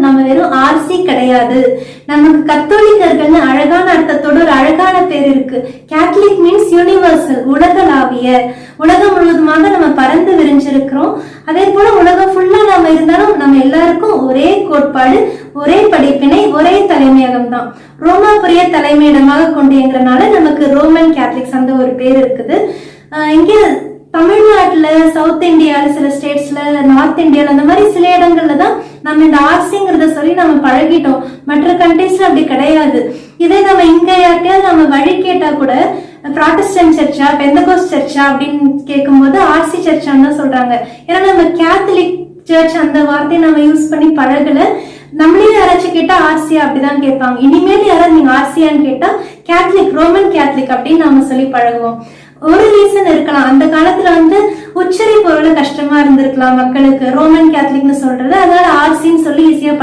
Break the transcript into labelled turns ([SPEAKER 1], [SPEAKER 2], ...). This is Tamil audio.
[SPEAKER 1] நம்ம வெறும் ஆர்சி கிடையாது. நமக்கு கத்தோலிக்கர்கள்னு அழகான அர்த்தத்தோட ஒரு அழகான பேர் இருக்கு. கேத்தலிக் மீன்ஸ் யூனிவர்சல், உலகளாவிய. உலகம் முழுவதுமாக நம்ம பறந்து விரிஞ்சிருக்கிறோம். அதே போல உலகம் ஃபுல்லா நம்ம இருந்தாலும் நம்ம எல்லாருக்கும் ஒரே கோட்பாடு, ஒரே படிப்பினை, ஒரே தலைமையகம் தான். ரோமாபுரிய தலைமையிடமாக கொண்டு இயங்குறதுனால நமக்கு ரோமன் கேத்தலிக்ஸ் அந்த ஒரு பேர் இருக்குது. இங்க தமிழ்நாட்டுல, சவுத் இந்தியால, சில ஸ்டேட்ஸ்ல, நார்த் இந்தியால அந்த மாதிரி சில இடங்கள்ல தான் நம்ம இந்த ஆர்சிங்கிறத சொல்லி நம்ம பழகிட்டோம். மற்ற கண்ட்ரீஸ்ல அப்படி கிடையாது. இதே நம்ம இங்க யார்ட்டையாவது நம்ம வழி கேட்டா கூட ப்ராட்டஸ்டன்ட் சர்ச்சா, பெந்தகோஸ்ட் சர்ச்சா அப்படின்னு கேட்கும்போது ஆர்சி சர்ச்சான்னு தான் சொல்றாங்க. ஏன்னா நம்ம கேத்தலிக் சர்ச் அந்த வார்த்தையை நம்ம யூஸ் பண்ணி பழகல. நம்மளே யாராச்சும் கேட்டா ஆர்சியா அப்படிதான் கேட்பாங்க. இனிமேல் யாராவது நீங்க ஆர்சியான்னு கேட்டா கேத்தலிக், ரோமன் கேத்தலிக் அப்படின்னு நாம சொல்லி பழகுவோம். ஒரு ரீசன் இருக்கலாம், அந்த காலத்துல உச்சரிப்பு கஷ்டமா இருந்திருக்கலாம் மக்களுக்கு ரோமன் கேத்தலிக்னு சொல்றது, அதனால ஆர்சின்னு சொல்லி ஈஸியா